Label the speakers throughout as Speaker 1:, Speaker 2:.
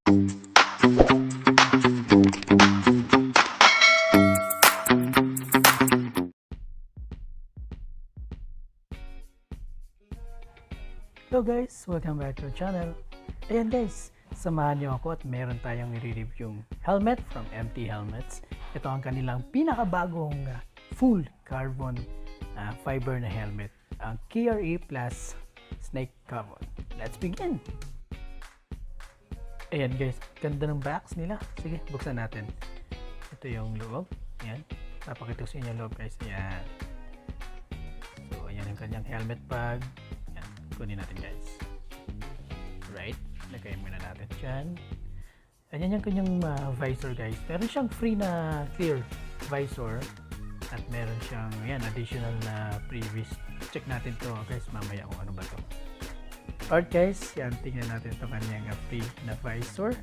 Speaker 1: Hello guys! Welcome back to our channel. Ayan guys, samahan niyo ako at meron tayong i-review yung helmet from MT Helmets. Ito ang kanilang pinakabagong full carbon fiber na helmet, ang KRE Plus Snake Carbon. Let's begin! Ayan guys, ganda ng box nila. Sige, buksan natin. Ito yung loob. Ayan, papakita ko sa inyo yung loob guys. Ayan. So, ayan ang kanyang helmet bag. Kunin natin guys. Right, lagay muna natin dyan. Ayan yung kanyang visor guys. Meron siyang free na clear visor at meron siyang yan, additional na previous. Check natin to guys mamaya kung ano ba to. Alright guys, yan, tingnan natin ito kanyang free na visor.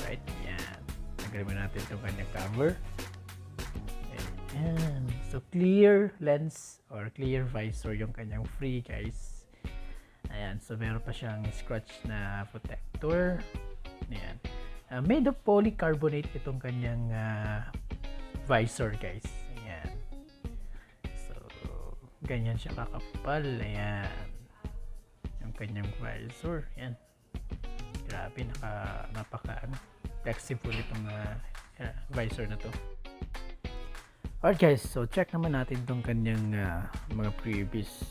Speaker 1: Right, yan. Lagay muna natin ito kanyang cover. Ayan. So, clear lens or clear visor yung kanyang free guys. Ayan. So, meron pa siyang scratch na protector. Ayan. Made of polycarbonate itong kanyang visor guys. Ayan. So, ganyan siya kakapal. Ayan. Yung kanyang visor. Ayan. Grabe. Napaka flexible itong visor na to. Alright guys, so check naman natin itong kanyang mga previous.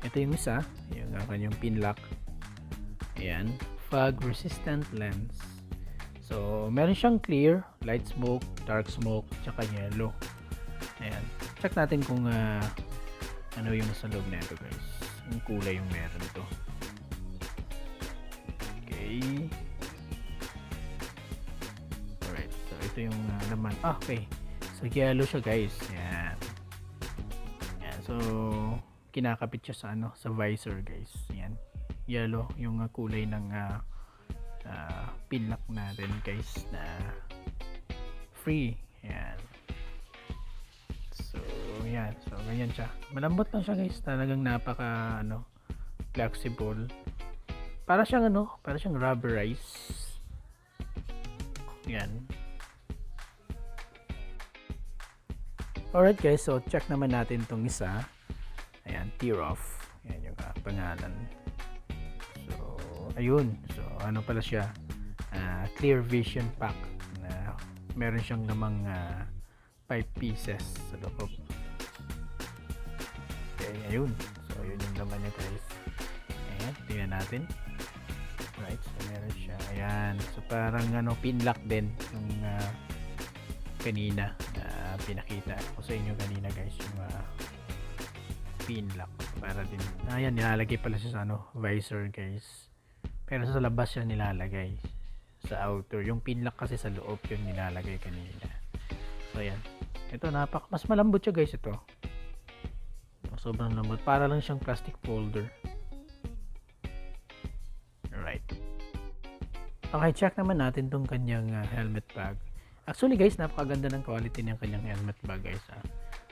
Speaker 1: Ito yung isa, yung kanyang pin lock. Ayan, fog resistant lens. So meron siyang clear, light smoke, dark smoke, tsaka yellow. Ayan, check natin kung ano yung nasa loob na ito guys. Yung kulay yung meron ito. Okay. Alright, so ito yung laman. Okay. So, yellow siya guys. Yan. Yan. So, kinakapit siya sa sa visor guys. Yan. Yellow yung kulay ng pin lock natin guys na free. Yan. So, yan. So, ganyan siya. Malambot lang siya guys. Talagang napaka flexible. Para siyang para siyang rubberized. Yan. Alright guys, so check naman natin itong isa. Ayan, tear off. Ayan yung pangalan. So, ayun. So, ano pala siya? Clear vision pack. Meron siyang namang 5 pieces sa loob. Okay, ayun. So, yun yung laman niya guys. Ayan, tingnan natin. Right, so meron siya. Ayan. So, parang pin lock din yung kanina pinakita ko sa inyo kanina guys yung pin lock para din ayan nilalagay pala siya sa visor guys, pero sa labas siya nilalagay sa outer, yung pin lock kasi sa loob yung nilalagay kanina. So ayan, ito mas malambot siya guys. Ito sobrang lambot, para lang siyang plastic folder. Alright, okay, check naman natin tong kanyang helmet bag. Actually guys, napakaganda ng quality ng kanyang helmet bag guys.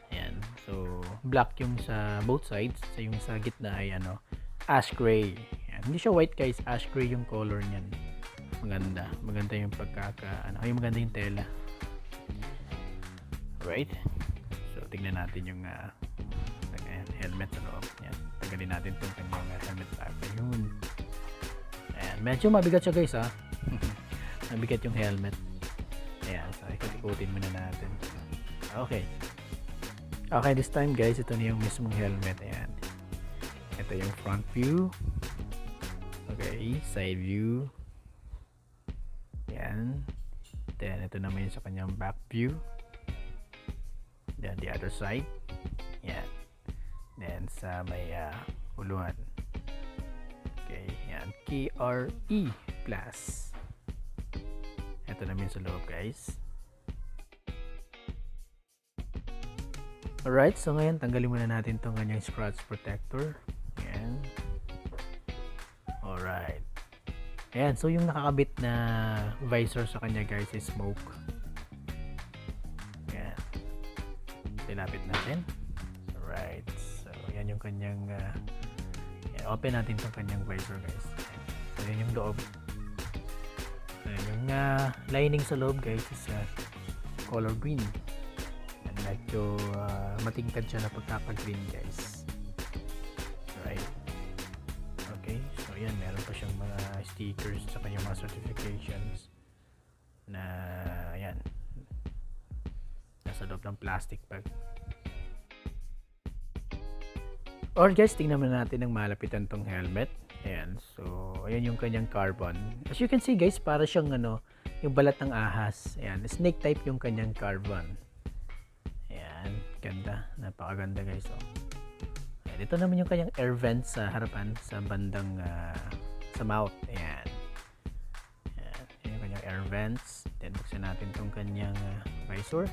Speaker 1: Ayan. So, black yung sa both sides. Sa yung sa gitna ay ash gray. Ayan. Hindi siya white guys, ash gray yung color niyan. Maganda. Maganda yung maganda yung tela. Right? So, tignan natin yung helmet sa loob. Ayan. Tagalin natin itong kanyang helmet bag. Ayun. Ayan. Medyo mabigat siya guys mabigat yung helmet. Ayan, so ikot-ikutin muna natin. Okay. Okay, this time guys, ito na yung mismong helmet. Ayan. Ito yung front view. Okay, side view. Ayan. Then, ito naman yung sa kanyang back view. Then, the other side. Ayan. Then, sa may uluhan. Okay, ayan. KRE Plus. Ito namin sa loob guys. Alright, so ngayon tanggalin muna natin itong kanyang scratch protector. Ayan. Alright. Ayan, so yung nakakabit na visor sa kanya guys is smoke. Ayan. Pilapit natin. Alright, so yan yung kanyang open natin itong kanyang visor guys. So yan yung loob. Ang lining sa loob guys is color green. And medyo matingkad siya na pagkaka-green guys. Right. Okay, so yan, meron pa siyang mga stickers sa kanyang mga certifications na yan, nasa loob ng plastic bag. Or guys, tingnan natin ng malapitan tong helmet. Ayan, so ayan yung kanyang carbon. As you can see guys, para siyang yung balat ng ahas. Ayan, snake type yung kanyang carbon. Ayan, ganda, napakaganda guys. Ayan, ito naman yung kanyang air vent sa harapan, sa bandang sa mouth. Ayan. Ayan, ayan yung kanyang air vents. Then buksan natin tong kanyang visor.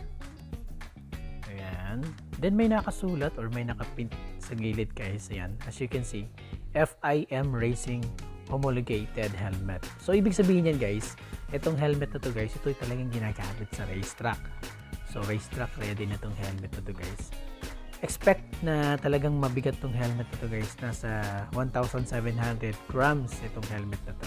Speaker 1: Ayan. Then may nakasulat or may nakapint sa gilid guys. Ayan. As you can see, FIM Racing Homologated Helmet. So, ibig sabihin yan guys, itong helmet na to guys, ito talagang ginagamit sa racetrack. So, racetrack ready na tong helmet na to guys. Expect na talagang mabigat tong helmet na to guys. Nasa 1,700 grams itong helmet na to.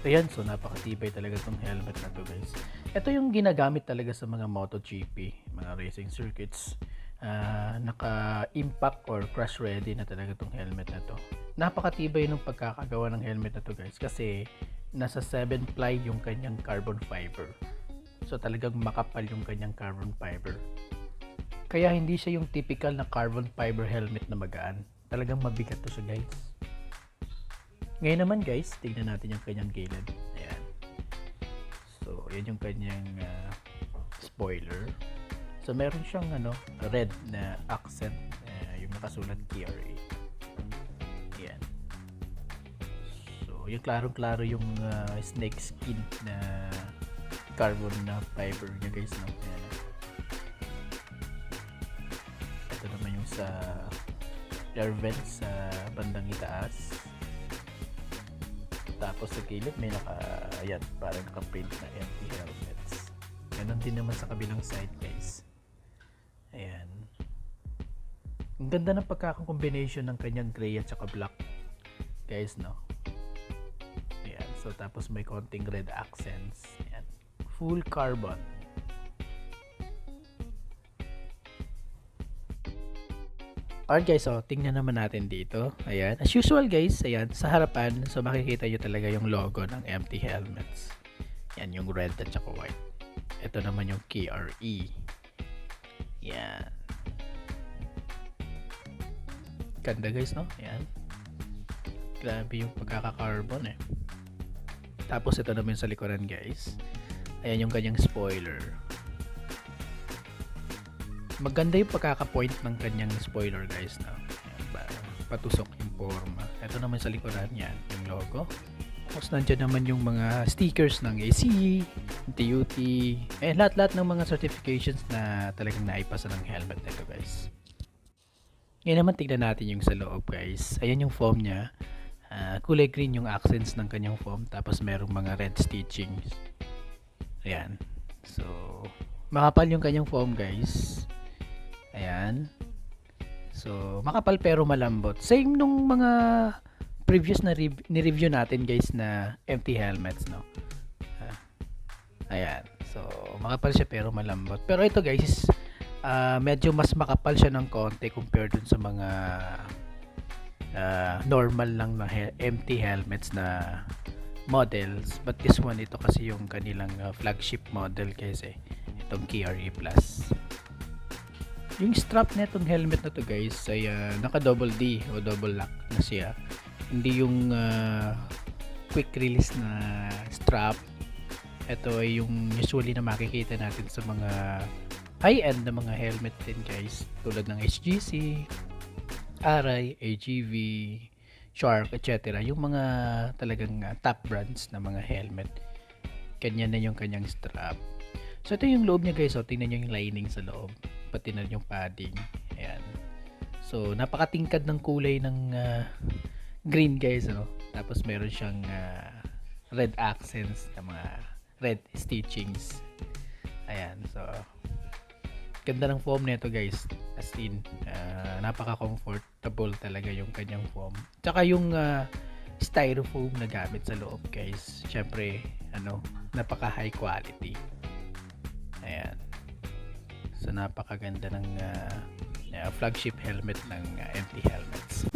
Speaker 1: So, yan. So, napakatibay talaga tong helmet na to guys. Ito yung ginagamit talaga sa mga MotoGP, mga racing circuits. Naka-impact or crash ready na talaga tong helmet na to. Napakatibay ng pagkakagawa ng helmet na to guys, kasi nasa 7 ply yung kanyang carbon fiber. So talagang makapal yung kanyang carbon fiber. Kaya hindi siya yung typical na carbon fiber helmet na magaan. Talagang mabigat to siya guys. Ngayon naman guys, tignan natin yung kanyang gilid. Ayan. So yan yung kanyang spoiler. So meron siyang red na accent, yung nakasulat KRA. Yan. So yung klarong-klaro yung snake skin na carbon na fiber niya guys, no? Ayan. Ito naman yung sa air vent sa bandang itaas. Tapos sa gilid may ayan, parang naka-print na empty helmets. Ganon din naman sa kabilang side guys. Ayan. Ang ganda ng pagkakakombination ng kanyang gray at saka black guys, no? Ayan. So tapos may konting red accents. Ayan. Full carbon. Alright guys, so tingnan naman natin dito. Ayan. As usual guys, ayan, sa harapan, so makikita nyo talaga yung logo ng MT Helmets. Yan, yung red at saka white. Ito naman yung KRE. Yan. Ganda guys, no? Yan. Grabe yung pagkaka-carbon eh. Tapos ito naman sa likuran guys. Ayan yung kanyang spoiler. Maganda yung pagkaka-point ng kanyang spoiler guys, no? Ayan, patusok yung forma. Ito naman sa likuran yan, yung logo. Tapos nandiyan naman yung mga stickers ng ACE, TUT, lahat-lahat ng mga certifications na talagang naipasa ng helmet nito guys. Ngayon naman tignan natin yung sa loob guys. Ayan yung foam niya. Kulay green yung accents ng kanyang foam. Tapos merong mga red stitchings. Ayan. So, makapal yung kanyang foam guys. Ayan. So, makapal pero malambot. Same nung mga previous na ni-review natin guys na empty helmets, no? Ayan. So, makapal siya pero malambot. Pero ito guys, medyo mas makapal siya ng konti compared dun sa mga normal lang na empty helmets na models. But this one, ito kasi yung kanilang flagship model guys eh. Itong KRE Plus. Yung strap na itong helmet na to guys ay naka double D o double lock na siya. Hindi yung quick release na strap. Ito ay yung usually na makikita natin sa mga high-end na mga helmet din guys, tulad ng SGC, Arai, AGV, Shark, etc. Yung mga talagang top brands na mga helmet, kanya na yung kanyang strap. So ito yung loob niya guys, so tingnan nyo yung lining sa loob, pati na yung padding. Ayan. So napakatingkad ng kulay ng green guys, no? Tapos meron siyang red accents na mga red stitchings. Ayan, so ganda ng foam nito guys, as in napaka comfortable talaga yung kanyang foam. Tsaka yung styrofoam na gamit sa loob, guys. Syempre, napaka high quality. Ayan. So napakaganda ng flagship helmet ng MT Helmets.